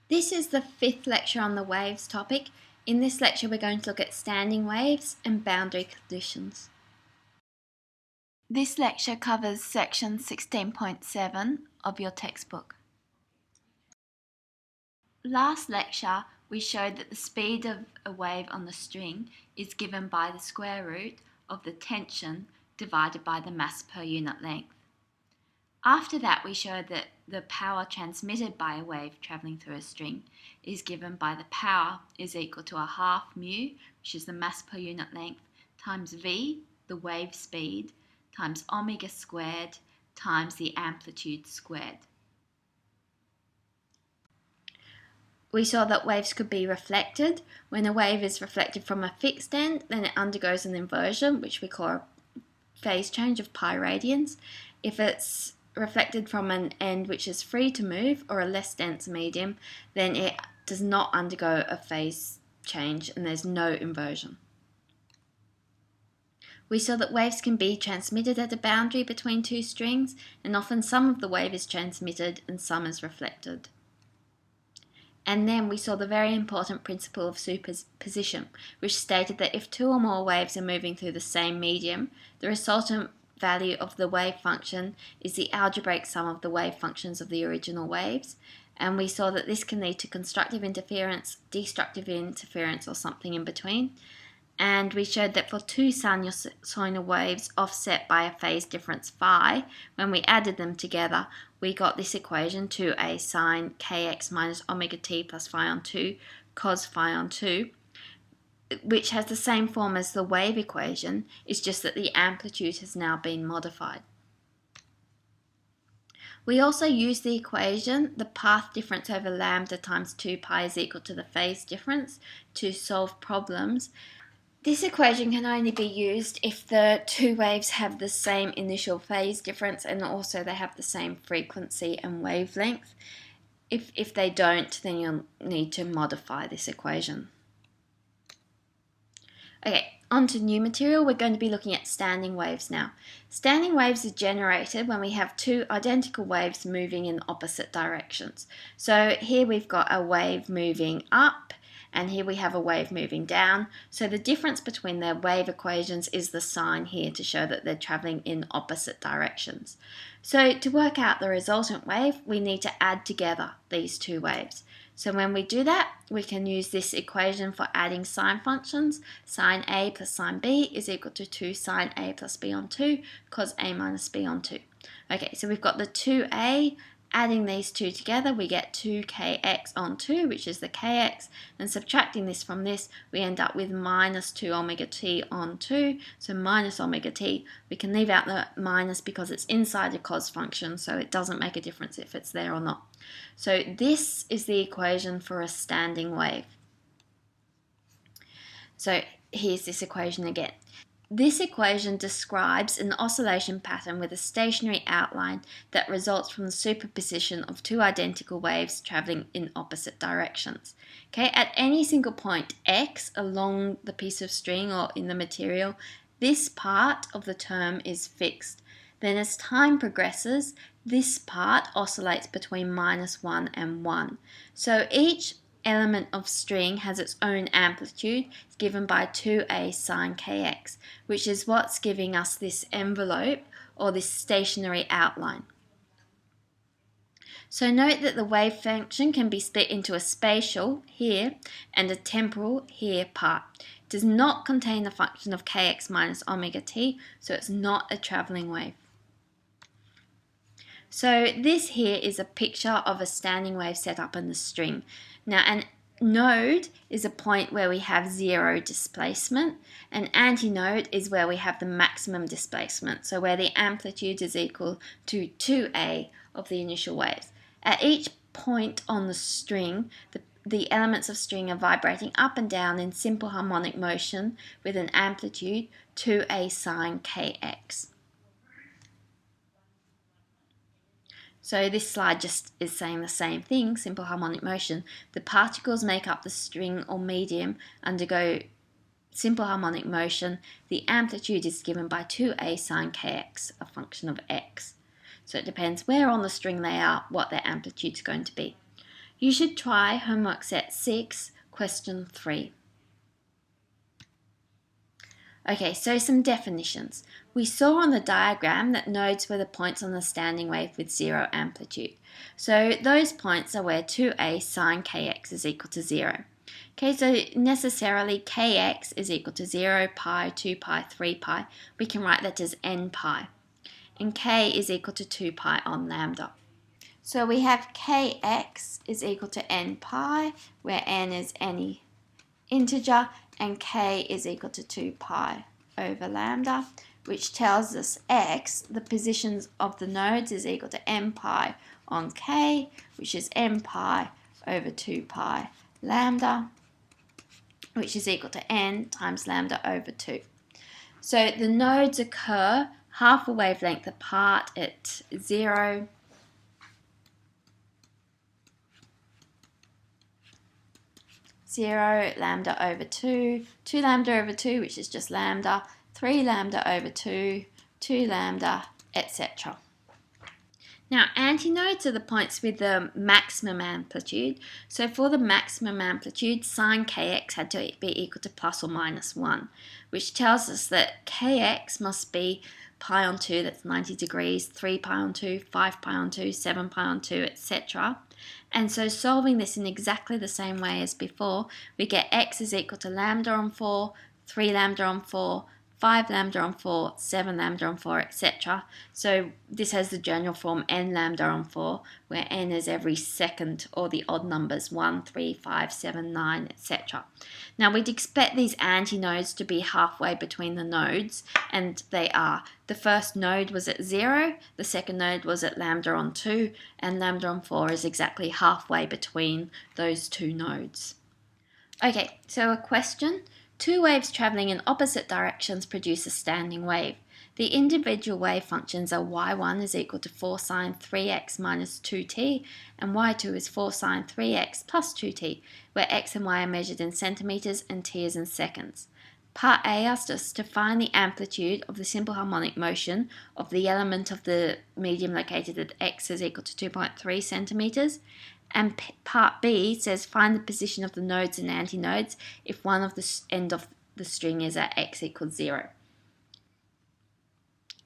This is the 5th lecture on the waves topic. In this lecture we're going to look at standing waves and boundary conditions. This lecture covers section 16.7 of your textbook. Last lecture we showed that the speed of a wave on the string is given by the square root of the tension divided by the mass per unit length. After that, we showed that the power transmitted by a wave travelling through a string is given by the power is equal to a half mu, which is the mass per unit length, times v, the wave speed, times omega squared, times the amplitude squared. We saw that waves could be reflected. When a wave is reflected from a fixed end, then it undergoes an inversion, which we call a phase change of pi radians. If it's reflected from an end which is free to move or a less dense medium, then it does not undergo a phase change and there's no inversion. We saw that waves can be transmitted at a boundary between two strings, and often some of the wave is transmitted and some is reflected. And then we saw the very important principle of superposition, which stated that if two or more waves are moving through the same medium, the resultant value of the wave function is the algebraic sum of the wave functions of the original waves. And we saw that this can lead to constructive interference, destructive interference, or something in between. And we showed that for two sinusoidal waves offset by a phase difference phi, when we added them together, we got this equation, 2a sine kx minus omega t plus phi on 2 cos phi on 2, which has the same form as the wave equation. It's just that the amplitude has now been modified. We also use the equation, the path difference over lambda times 2 pi is equal to the phase difference, to solve problems. This equation can only be used if the two waves have the same initial phase difference and also they have the same frequency and wavelength. If they don't, then you'll need to modify this equation. Okay, on to new material. We're going to be looking at standing waves now. Standing waves are generated when we have two identical waves moving in opposite directions. So here we've got a wave moving up, and here we have a wave moving down. So the difference between their wave equations is the sign here to show that they're travelling in opposite directions. So to work out the resultant wave, we need to add together these two waves. So when we do that, we can use this equation for adding sine functions. Sine A plus sine B is equal to 2 sine A plus B on 2 cos A minus B on 2. Okay, so we've got the 2A. Adding these two together, we get 2kx on 2, which is the kx, and subtracting this from this, we end up with minus 2 omega t on 2, so minus omega t. We can leave out the minus because it's inside the cos function, so it doesn't make a difference if it's there or not. So this is the equation for a standing wave. So here's this equation again. This equation describes an oscillation pattern with a stationary outline that results from the superposition of two identical waves travelling in opposite directions. Okay, at any single point x along the piece of string or in the material, this part of the term is fixed. Then as time progresses, this part oscillates between -1 and 1. So each element of string has its own amplitude given by 2a sine kx, which is what's giving us this envelope or this stationary outline. So note that the wave function can be split into a spatial, here, and a temporal, here part. It does not contain the function of kx minus omega t, so it's not a travelling wave. So this here is a picture of a standing wave set up in the string. Now an node is a point where we have zero displacement. An antinode is where we have the maximum displacement, so where the amplitude is equal to 2a of the initial waves. At each point on the string, the elements of string are vibrating up and down in simple harmonic motion with an amplitude 2a sine kx. So this slide just is saying the same thing, simple harmonic motion. The particles make up the string or medium undergo simple harmonic motion. The amplitude is given by 2a sine kx, a function of x. So it depends where on the string they are, what their amplitude is going to be. You should try homework set 6, question 3. Okay, so some definitions. We saw on the diagram that nodes were the points on the standing wave with 0 amplitude. So those points are where 2a sine kx is equal to 0. Okay, so necessarily kx is equal to 0, pi, 2 pi, 3 pi. We can write that as n pi. And k is equal to 2 pi on lambda. So we have kx is equal to n pi, where n is any integer, and k is equal to 2 pi over lambda, which tells us x, the positions of the nodes, is equal to n pi on k, which is n pi over 2 pi lambda, which is equal to n times lambda over 2. So the nodes occur half a wavelength apart at 0, 0, lambda over 2, 2 lambda over 2, which is just lambda, 3 lambda over 2, 2 lambda, etc. Now, antinodes are the points with the maximum amplitude. So for the maximum amplitude, sine kx had to be equal to plus or minus 1, which tells us that kx must be pi on 2, that's 90 degrees, 3 pi on 2, 5 pi on 2, 7 pi on 2, etc. And so solving this in exactly the same way as before, we get x is equal to lambda on 4, 3 lambda on 4, 5 lambda on 4, 7 lambda on 4, etc. So this has the general form n lambda on 4, where n is every second, or the odd numbers, 1, 3, 5, 7, 9, etc. Now we'd expect these antinodes to be halfway between the nodes, and they are. The first node was at 0, the second node was at lambda on 2, and lambda on 4 is exactly halfway between those two nodes. Okay, so a question. Two waves travelling in opposite directions produce a standing wave. The individual wave functions are y1 is equal to 4 sine 3x minus 2t, and y2 is 4 sine 3x plus 2t, where x and y are measured in centimetres and t is in seconds. Part A asked us to find the amplitude of the simple harmonic motion of the element of the medium located at x is equal to 2.3 centimetres, and part B says find the position of the nodes and antinodes if one of the end of the string is at x equals 0.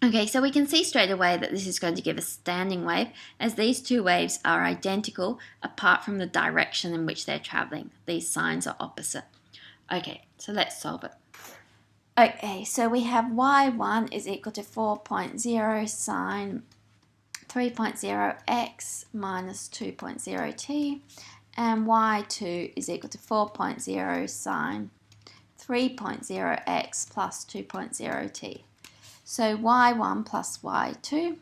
Okay, so we can see straight away that this is going to give a standing wave, as these two waves are identical apart from the direction in which they're travelling. These signs are opposite. Okay, so let's solve it. Okay, so we have y1 is equal to 4.0 sine 3.0x minus 2.0t, and y2 is equal to 4.0 sine 3.0x plus 2.0t. So y1 plus y2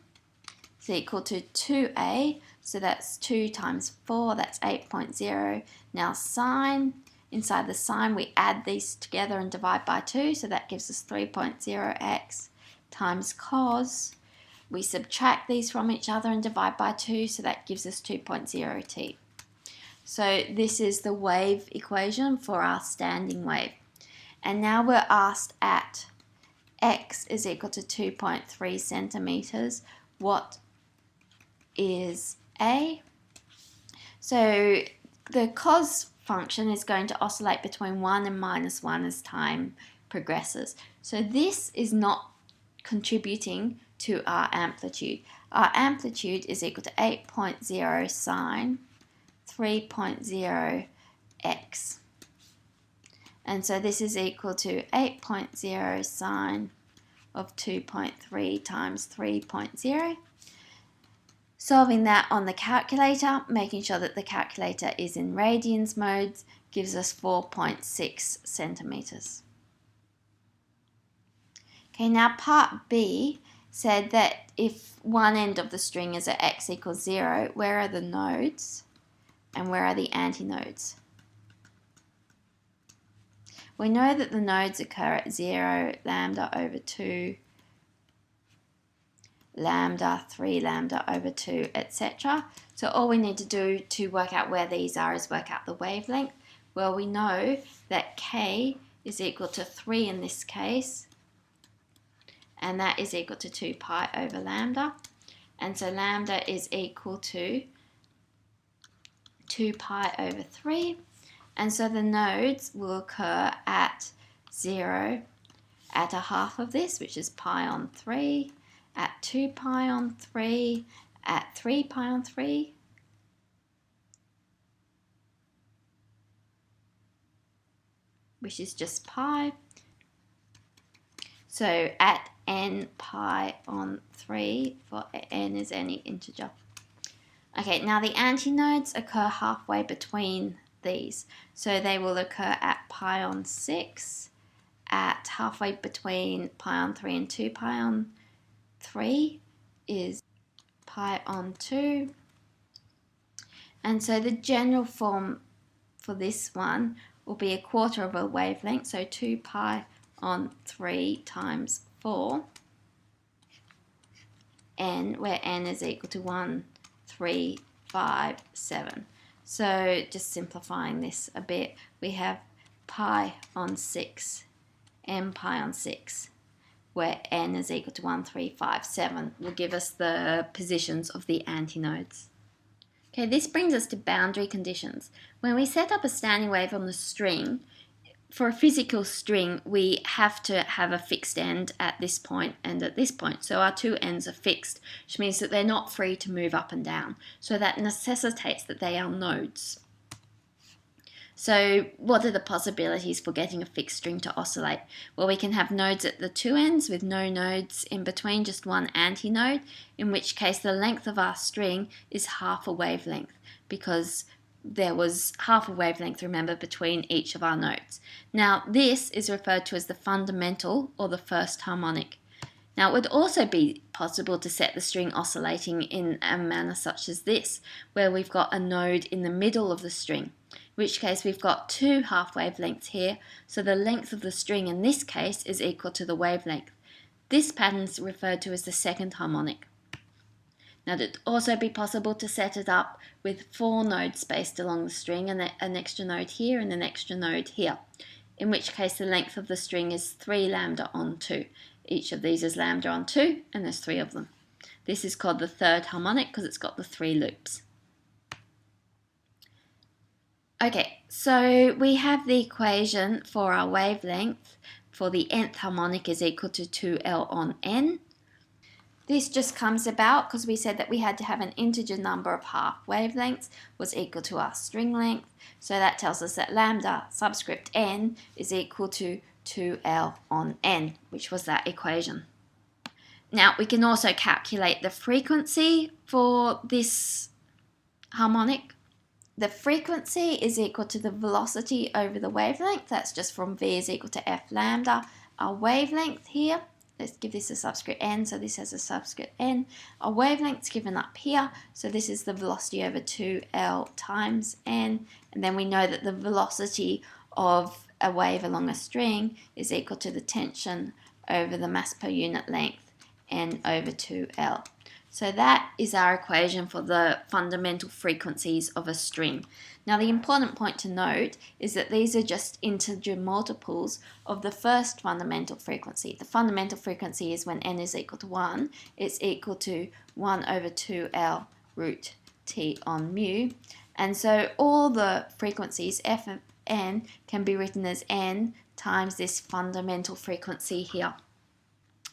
is equal to 2a, so that's 2 times 4, that's 8.0. Now sine, inside the sine we add these together and divide by 2, so that gives us 3.0x times cos. We subtract these from each other and divide by 2, so that gives us 2.0t. So this is the wave equation for our standing wave. And now we're asked at x is equal to 2.3 centimetres, what is A? So the cos function is going to oscillate between 1 and minus 1 as time progresses. So this is not contributing to our amplitude. Our amplitude is equal to 8.0 sine 3.0x. And so this is equal to 8.0 sine of 2.3 times 3.0. Solving that on the calculator, making sure that the calculator is in radians modes, gives us 4.6 centimetres. Okay, now part B said that if one end of the string is at x equals 0, where are the nodes and where are the antinodes? We know that the nodes occur at 0, lambda over 2, lambda, 3 lambda over 2, etc. So all we need to do to work out where these are is work out the wavelength. Well, we know that k is equal to 3 in this case, and that is equal to 2 pi over lambda. And so lambda is equal to 2 pi over 3. And so the nodes will occur at 0, at a half of this, which is pi on 3, at 2 pi on 3, at 3 pi on 3, which is just pi. So at n pi on 3 for n is any integer. Okay, now the antinodes occur halfway between these. So they will occur at pi on 6, at halfway between pi on 3 and 2 pi on 3 is pi on 2. And so the general form for this one will be 1/4 of a wavelength, so 2 pi on 3 times 4 n, where n is equal to 1, 3, 5, 7. So just simplifying this a bit, we have pi on 6, m pi on 6, where n is equal to 1, 3, 5, 7 will give us the positions of the antinodes. Okay, this brings us to boundary conditions. When we set up a standing wave on the string, for a physical string, we have to have a fixed end at this point and at this point. So our two ends are fixed, which means that they're not free to move up and down. So that necessitates that they are nodes. So what are the possibilities for getting a fixed string to oscillate? Well, we can have nodes at the two ends with no nodes in between, just one antinode, in which case the length of our string is half a wavelength, because there was half a wavelength, remember, between each of our nodes. Now, this is referred to as the fundamental or the first harmonic. Now, it would also be possible to set the string oscillating in a manner such as this, where we've got a node in the middle of the string, in which case we've got two half wavelengths here, so the length of the string in this case is equal to the wavelength. This pattern is referred to as the second harmonic. Now, it would also be possible to set it up with 4 nodes spaced along the string, and an extra node here and an extra node here, in which case the length of the string is 3 lambda on 2. Each of these is lambda on 2, and there's 3 of them. This is called the third harmonic because it's got the 3 loops. Okay, so we have the equation for our wavelength for the nth harmonic is equal to 2L on n. This just comes about because we said that we had to have an integer number of half wavelengths was equal to our string length. So that tells us that lambda subscript n is equal to 2L on n, which was that equation. Now we can also calculate the frequency for this harmonic. The frequency is equal to the velocity over the wavelength. That's just from v is equal to f lambda. Our wavelength here, let's give this a subscript n, so this has a subscript n. Our wavelength's given up here, so this is the velocity over 2L times n, and then we know that the velocity of a wave along a string is equal to the tension over the mass per unit length, n over 2L. So that is our equation for the fundamental frequencies of a string. Now the important point to note is that these are just integer multiples of the first fundamental frequency. The fundamental frequency is when n is equal to 1, it's equal to 1 over 2L root t on mu. And so all the frequencies f of n can be written as n times this fundamental frequency here.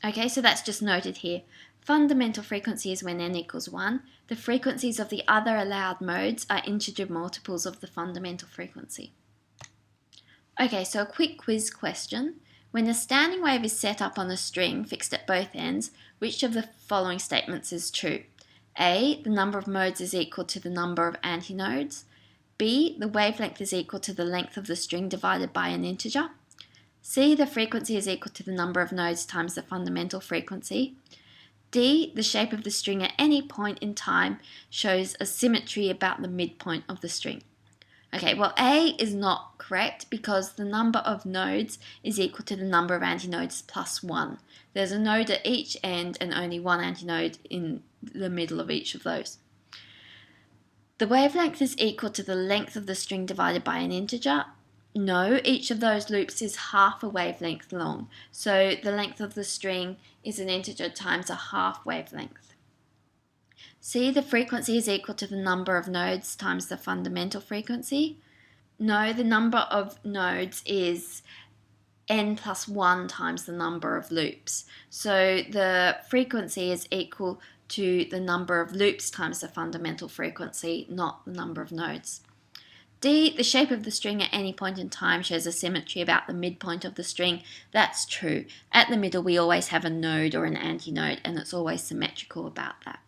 Okay, so that's just noted here. Fundamental frequency is when n equals 1. The frequencies of the other allowed modes are integer multiples of the fundamental frequency. Okay, so a quick quiz question. When a standing wave is set up on a string fixed at both ends, which of the following statements is true? A, the number of modes is equal to the number of antinodes. B, the wavelength is equal to the length of the string divided by an integer. C, the frequency is equal to the number of nodes times the fundamental frequency. D, the shape of the string at any point in time shows a symmetry about the midpoint of the string. Okay, well A is not correct because the number of nodes is equal to the number of antinodes plus 1. There's a node at each end and only one antinode in the middle of each of those. The wavelength is equal to the length of the string divided by an integer. No, each of those loops is half a wavelength long. So the length of the string is an integer times a half wavelength. See, the frequency is equal to the number of nodes times the fundamental frequency. No, the number of nodes is n plus 1 times the number of loops. So the frequency is equal to the number of loops times the fundamental frequency, not the number of nodes. D, the shape of the string at any point in time shows a symmetry about the midpoint of the string. That's true. At the middle we always have a node or an antinode, and it's always symmetrical about that.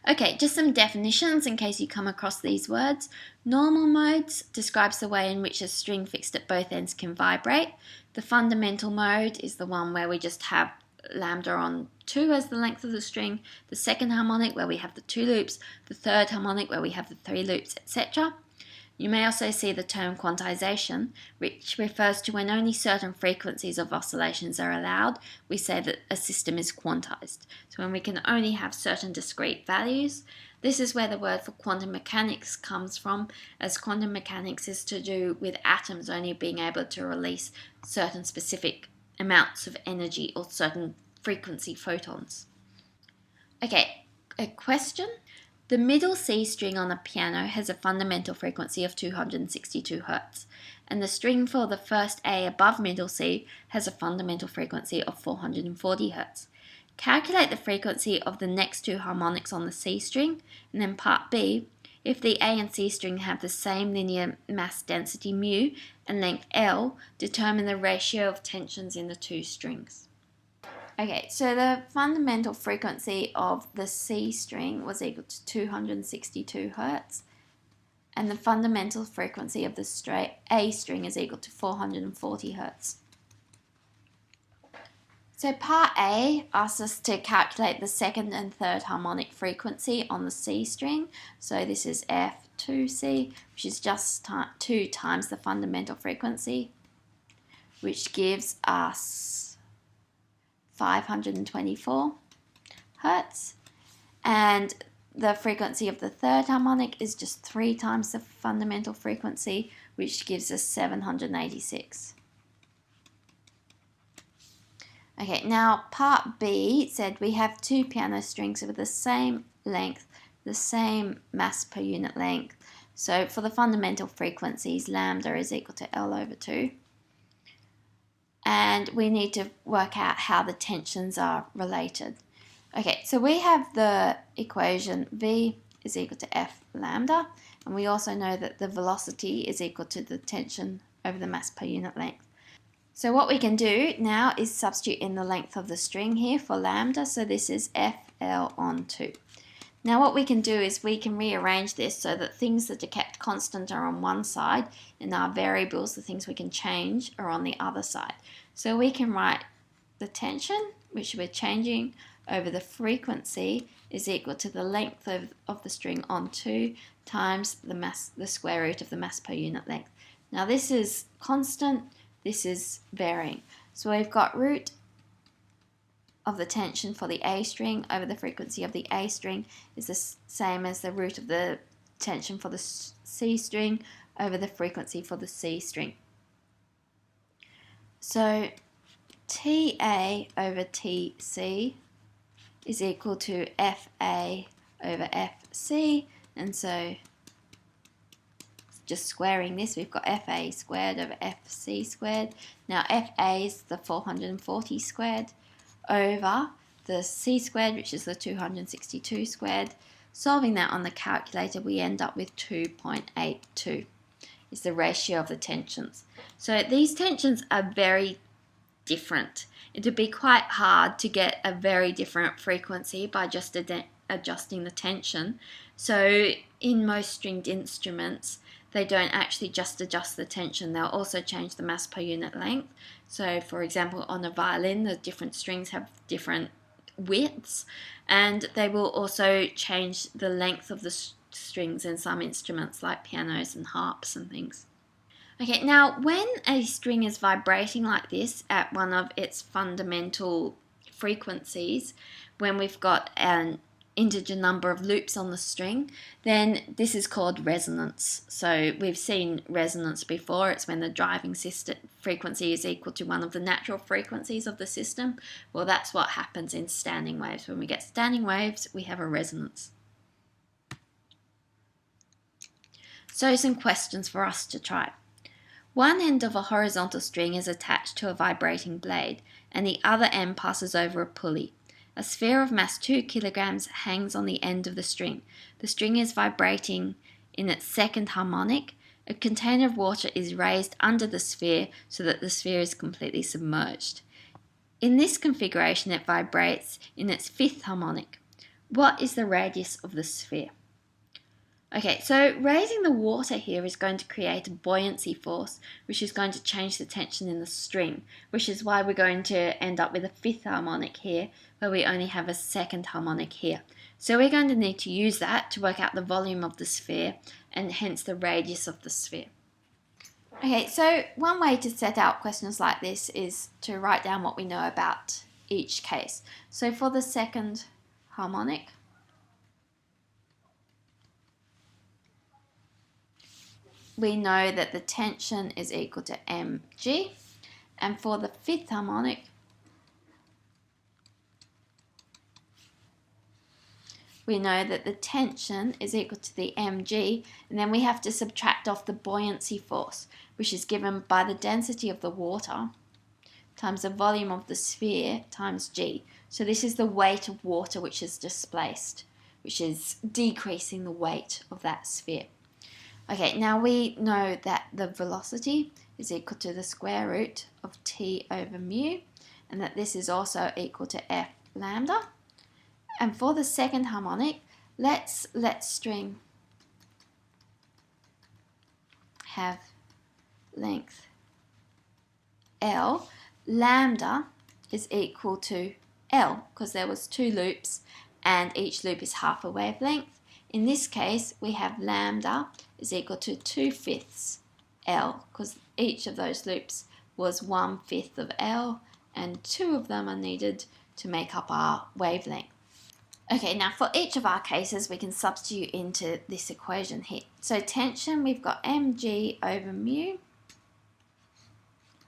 Okay, just some definitions in case you come across these words. Normal modes describes the way in which a string fixed at both ends can vibrate. The fundamental mode is the one where we just have lambda on 2 as the length of the string, the second harmonic where we have the 2 loops, the third harmonic where we have the 3 loops, etc. You may also see the term quantization, which refers to when only certain frequencies of oscillations are allowed. We say that a system is quantized. So when we can only have certain discrete values. This is where the word for quantum mechanics comes from, as quantum mechanics is to do with atoms only being able to release certain specific amounts of energy or certain frequency photons. Okay, a question. The middle C string on a piano has a fundamental frequency of 262 Hz, and the string for the first A above middle C has a fundamental frequency of 440 Hz. Calculate the frequency of the next two harmonics on the C string, and then part B, if the A and C string have the same linear mass density mu and length L, determine the ratio of tensions in the two strings. Okay, so the fundamental frequency of the C string was equal to 262 Hz, and the fundamental frequency of the A string is equal to 440 Hz. So part A asks us to calculate the second and third harmonic frequency on the C string. So this is F2C, which is just 2 times the fundamental frequency, which gives us 524 Hz. And the frequency of the third harmonic is just 3 times the fundamental frequency, which gives us 786. Okay, now part B said we have two piano strings with the same length, the same mass per unit length. So for the fundamental frequencies, lambda is equal to L over 2. And we need to work out how the tensions are related. Okay, so we have the equation V is equal to F lambda, and we also know that the velocity is equal to the tension over the mass per unit length. So what we can do now is substitute in the length of the string here for lambda, so this is FL on 2. Now what we can do is we can rearrange this so that things that are kept constant are on one side, and our variables, the things we can change, are on the other side. So we can write the tension, which we're changing, over the frequency is equal to the length of the string on 2 times the square root of the mass per unit length. Now this is constant, this is varying. So we've got root of the tension for the A string over the frequency of the A string is the same as the root of the tension for the C string over the frequency for the C string. So TA over TC is equal to FA over FC, and so just squaring this, we've got FA squared over FC squared. Now FA is the 440 squared over the C squared, which is the 262 squared. Solving that on the calculator, we end up with 2.82 is the ratio of the tensions. So these tensions are very different. It would be quite hard to get a very different frequency by just adjusting the tension. So in most stringed instruments, they don't actually just adjust the tension, they'll also change the mass per unit length. So for example, on a violin, the different strings have different widths, and they will also change the length of the strings in some instruments like pianos and harps and things. Okay, now when a string is vibrating like this at one of its fundamental frequencies, when we've got integer number of loops on the string, then this is called resonance. So we've seen resonance before. It's when the driving system frequency is equal to one of the natural frequencies of the system. Well, that's what happens in standing waves. When we get standing waves, we have a resonance. So some questions for us to try. One end of a horizontal string is attached to a vibrating blade, and the other end passes over a pulley. A sphere of mass 2 kilograms hangs on the end of the string. The string is vibrating in its second harmonic. A container of water is raised under the sphere so that the sphere is completely submerged. In this configuration, it vibrates in its fifth harmonic. What is the radius of the sphere? Okay, so raising the water here is going to create a buoyancy force, which is going to change the tension in the string, which is why we're going to end up with a fifth harmonic here, where we only have a second harmonic here. So we're going to need to use that to work out the volume of the sphere, and hence the radius of the sphere. Okay, so one way to set out questions like this is to write down what we know about each case. So for the second harmonic, we know that the tension is equal to mg, and for the fifth harmonic, we know that the tension is equal to the mg, and then we have to subtract off the buoyancy force, which is given by the density of the water times the volume of the sphere times g. So this is the weight of water which is displaced, which is decreasing the weight of that sphere. Okay, now we know that the velocity is equal to the square root of t over mu, and that this is also equal to f lambda. And for the second harmonic, let's let string have length L. Lambda is equal to L, because there was 2 loops and each loop is half a wavelength. In this case, we have lambda is equal to 2/5 L, because each of those loops was 1/5 of L, and 2 of them are needed to make up our wavelength. Okay, now for each of our cases, we can substitute into this equation here. So tension, we've got mg over mu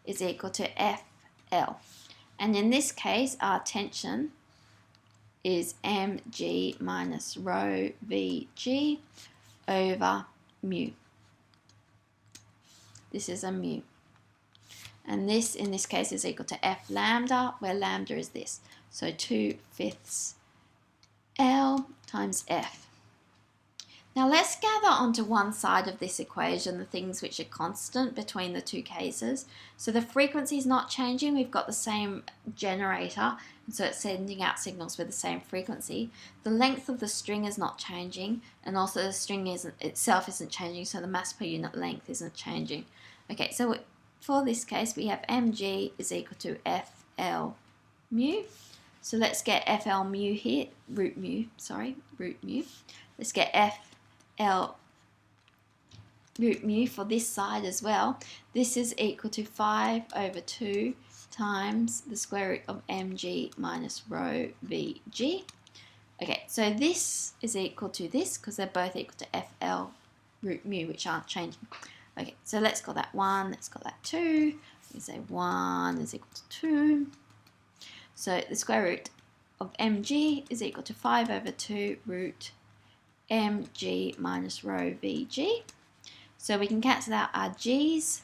is equal to FL. And in this case, our tension is mg minus rho vg over mu. This is a mu. And this, in this case, is equal to F lambda, where lambda is this. So 2/5 L times F. Now let's gather onto one side of this equation the things which are constant between the two cases. So the frequency is not changing. We've got the same generator, and so it's sending out signals with the same frequency. The length of the string is not changing, and also the string itself isn't changing, so the mass per unit length isn't changing. Okay, so for this case, we have mg is equal to FL mu. So let's get FL mu here, root mu. Let's get FL root mu for this side as well. This is equal to 5/2 times the square root of mg minus rho vg. Okay, so this is equal to this because they're both equal to FL root mu, which aren't changing. Okay, so let's call that 1, let's call that 2. We say 1 is equal to 2. So the square root of mg is equal to 5/2 root mg minus rho vg. So we can cancel out our g's.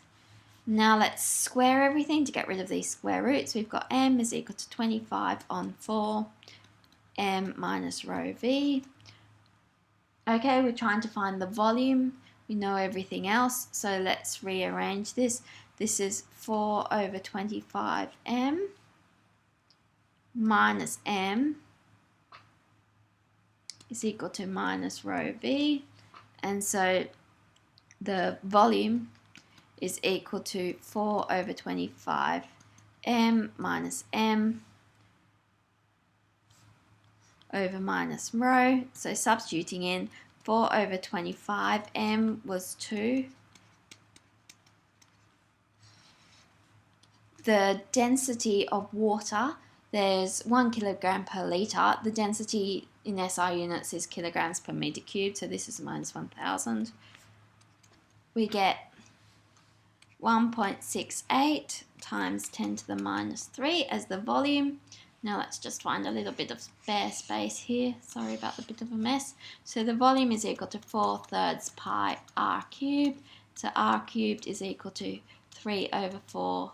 Now let's square everything to get rid of these square roots. We've got m is equal to 25 on 4 m minus rho v. Okay, we're trying to find the volume. We know everything else, so let's rearrange this. This is 4/25 m minus m is equal to minus rho v, and so the volume is equal to 4/25 m minus m over minus rho. So substituting in 4/25 m was 2. The density of water, there's 1 kilogram per litre. The density in SI units is kilograms per meter cubed, so this is minus 1,000. We get 1.68 times 10 to the minus 3 as the volume. Now let's just find a little bit of spare space here. Sorry about the bit of a mess. So the volume is equal to 4/3 pi r cubed. So r cubed is equal to 3 over 4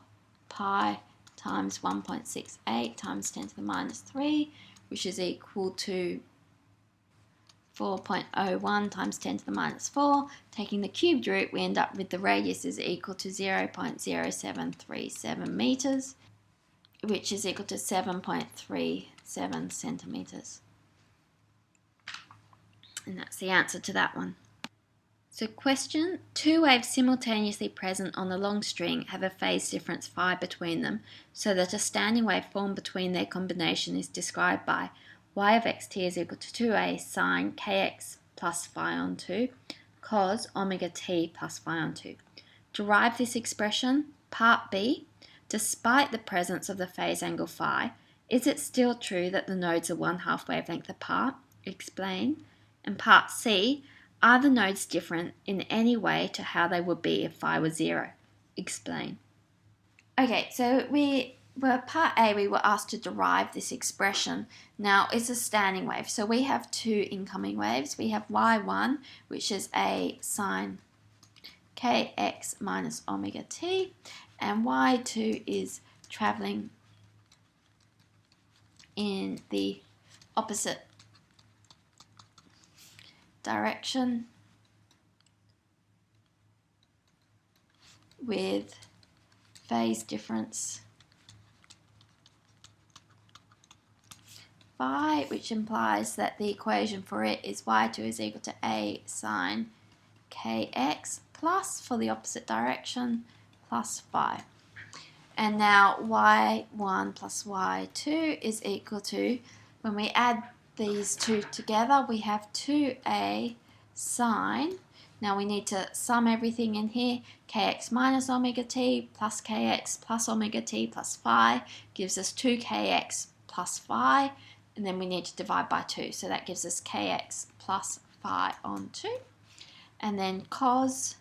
pi times 1.68 times 10 to the minus 3, which is equal to 4.01 times 10 to the minus 4. Taking the cubed root, we end up with the radius is equal to 0.0737 meters, which is equal to 7.37 centimeters. And that's the answer to that one. So question, two waves simultaneously present on the long string have a phase difference phi between them, so that a standing wave formed between their combination is described by y of xt is equal to 2a sine kx plus phi on 2 cos omega t plus phi on 2. Derive this expression. Part B, despite the presence of the phase angle phi, is it still true that the nodes are 1/2 wavelength apart? Explain. And part C, are the nodes different in any way to how they would be if phi was 0? Explain. Okay, so part A, we were asked to derive this expression. Now, it's a standing wave. So we have two incoming waves. We have y1, which is a sine kx minus omega t, and y2 is traveling in the opposite direction with phase difference phi, which implies that the equation for it is y2 is equal to a sine kx plus, for the opposite direction, plus phi. And now y1 plus y2 is equal to, when we add these two together, we have 2a sine. Now we need to sum everything in here. Kx minus omega t plus kx plus omega t plus phi gives us 2kx plus phi, and then we need to divide by 2. So that gives us kx plus phi on 2. And then cos,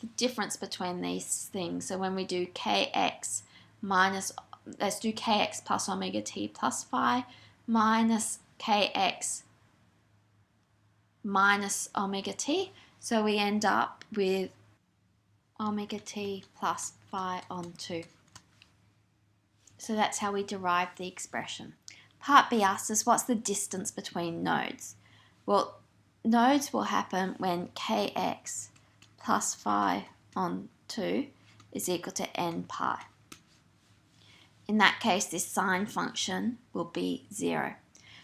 the difference between these things. So when we do kx minus, let's do kx plus omega t plus phi minus kx minus omega t. So we end up with omega t plus phi on 2. So that's how we derive the expression. Part B asks us, what's the distance between nodes? Well, nodes will happen when kx plus phi on 2 is equal to n pi. In that case, this sine function will be 0.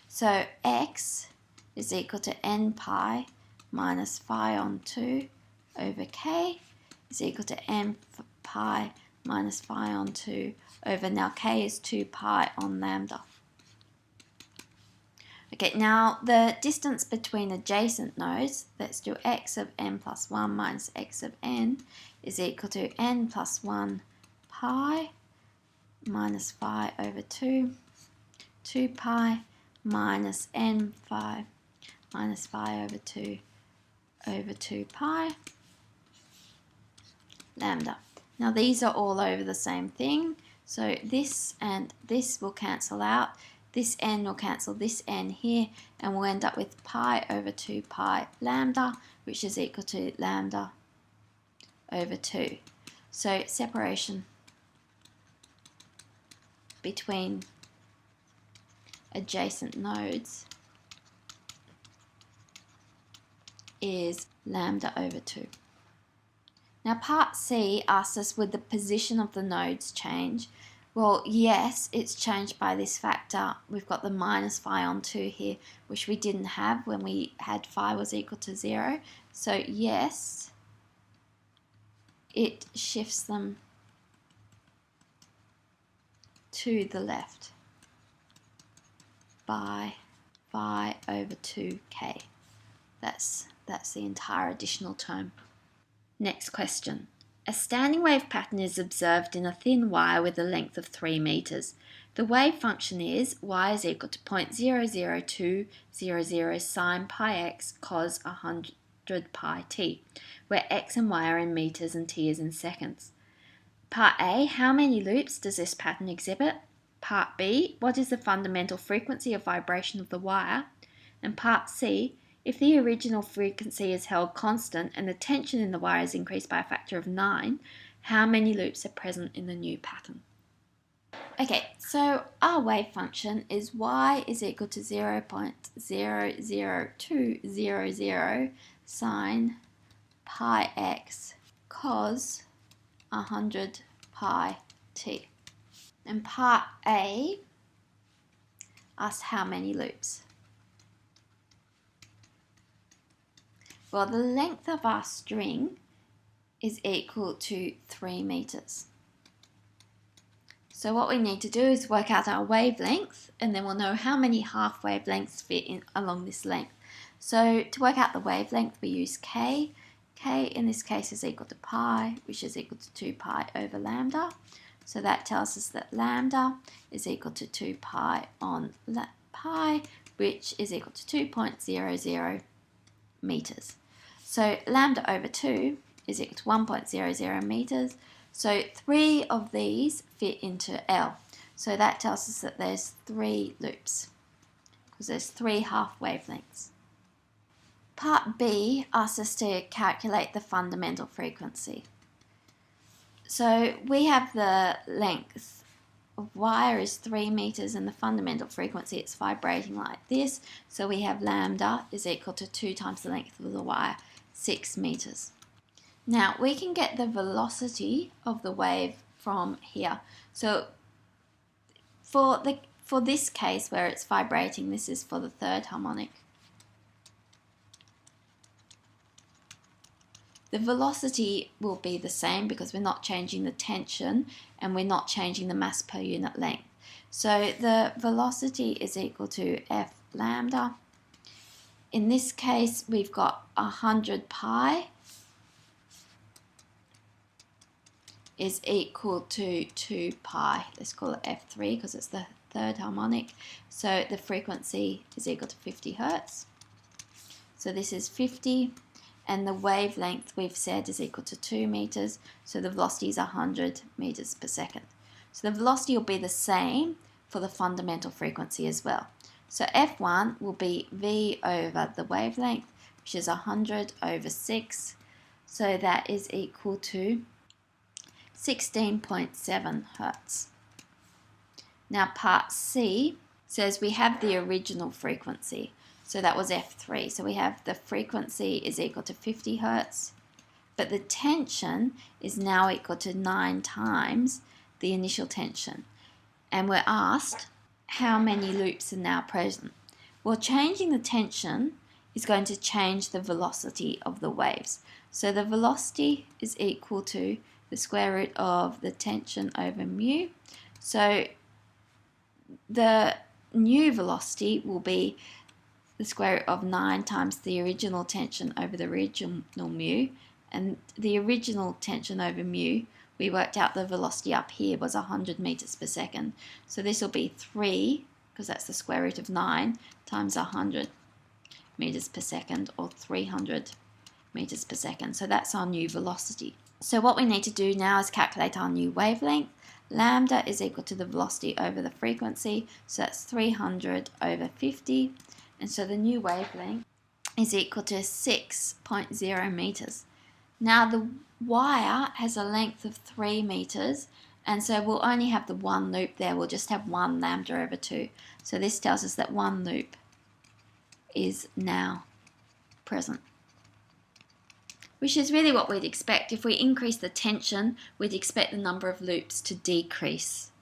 So x is equal to n pi minus phi on 2 over k is equal to n pi minus phi on 2 over, now k is 2 pi on lambda. Okay, now the distance between adjacent nodes, let's do x of n plus 1 minus x of n is equal to n plus 1 pi minus phi over 2, 2 pi minus n phi minus phi over 2 pi lambda. Now these are all over the same thing, so this and this will cancel out. This n will cancel this n here, and we'll end up with pi over 2 pi lambda, which is equal to lambda over 2. So separation between adjacent nodes is lambda over 2. Now part C asks us, would the position of the nodes change? Well, yes, it's changed by this factor. We've got the minus phi on 2 here, which we didn't have when we had phi was equal to 0. So yes, it shifts them to the left by phi over 2k. That's the entire additional term. Next question. A standing wave pattern is observed in a thin wire with a length of 3 meters. The wave function is y is equal to 0.00200 sine pi x cos 100 pi t, where x and y are in meters and t is in seconds. Part A, how many loops does this pattern exhibit? Part B, what is the fundamental frequency of vibration of the wire? And Part C, if the original frequency is held constant and the tension in the wire is increased by a factor of 9, how many loops are present in the new pattern? Okay, so our wave function is y is equal to 0.00200 sine pi x cos 100 pi t. And part A asks how many loops. Well, the length of our string is equal to 3 meters. So what we need to do is work out our wavelength, and then we'll know how many half wavelengths fit in along this length. So to work out the wavelength, we use k. K in this case is equal to pi, which is equal to 2 pi over lambda. So that tells us that lambda is equal to 2 pi on pi, which is equal to 2.00 meters. So lambda over 2 is equal to 1.00 meters. So 3 of these fit into L. So that tells us that there's 3 loops, because there's 3 half wavelengths. Part B asks us to calculate the fundamental frequency. So we have the length of wire is 3 meters and the fundamental frequency, it's vibrating like this. So we have lambda is equal to 2 times the length of the wire, 6 meters. Now we can get the velocity of the wave from here. So for this case where it's vibrating, this is for the third harmonic. The velocity will be the same because we're not changing the tension and we're not changing the mass per unit length. So the velocity is equal to F lambda. In this case, we've got 100 pi is equal to 2 pi. Let's call it F3 because it's the third harmonic. So the frequency is equal to 50 hertz. So this is 50. And the wavelength we've said is equal to 2 meters, so the velocity is 100 meters per second. So the velocity will be the same for the fundamental frequency as well. So F1 will be V over the wavelength, which is 100 over 6, so that is equal to 16.7 hertz. Now part C says we have the original frequency. So that was F3. So we have the frequency is equal to 50 hertz, but the tension is now equal to 9 times the initial tension. And we're asked how many loops are now present. Well, changing the tension is going to change the velocity of the waves. So the velocity is equal to the square root of the tension over mu. So the new velocity will be the square root of 9 times the original tension over the original mu, and the original tension over mu, we worked out the velocity up here was 100 meters per second. So this will be 3, because that's the square root of 9, times 100 meters per second, or 300 meters per second. So that's our new velocity. So what we need to do now is calculate our new wavelength. Lambda is equal to the velocity over the frequency, so that's 300 over 50. And so the new wavelength is equal to 6.0 meters. Now the wire has a length of 3 meters, and so we'll only have the one loop there. We'll just have 1 lambda over 2. So this tells us that 1 loop is now present, which is really what we'd expect. If we increase the tension, we'd expect the number of loops to decrease.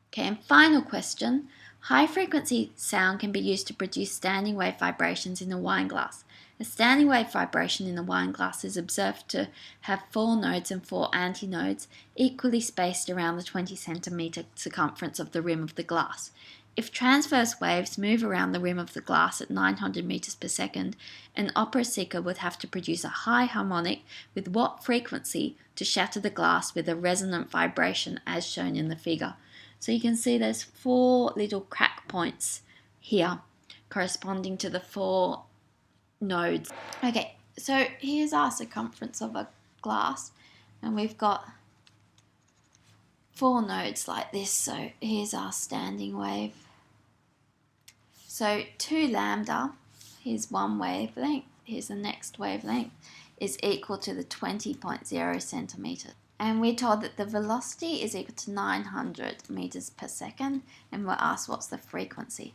Okay, and final question. High frequency sound can be used to produce standing wave vibrations in a wine glass. A standing wave vibration in a wine glass is observed to have 4 nodes and 4 antinodes equally spaced around the 20 centimeter circumference of the rim of the glass. If transverse waves move around the rim of the glass at 900 meters per second, an opera seeker would have to produce a high harmonic with what frequency to shatter the glass with a resonant vibration as shown in the figure. So you can see there's 4 little crack points here corresponding to the 4 nodes. Okay, so here's our circumference of a glass, and we've got 4 nodes like this. So here's our standing wave. So 2 lambda, here's one wavelength, here's the next wavelength, is equal to the 20.0 centimeters. And we're told that the velocity is equal to 900 meters per second, and we're asked what's the frequency.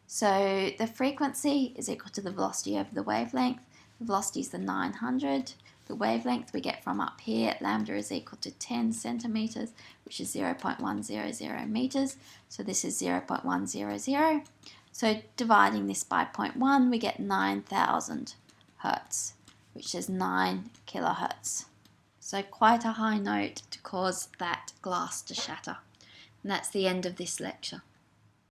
So the frequency is equal to the velocity over the wavelength. The velocity is the 900. The wavelength we get from up here, lambda is equal to 10 centimeters, which is 0.100 meters. So this is 0.100. So dividing this by 0.1, we get 9,000 hertz, which is 9 kilohertz. So quite a high note to cause that glass to shatter. And that's the end of this lecture.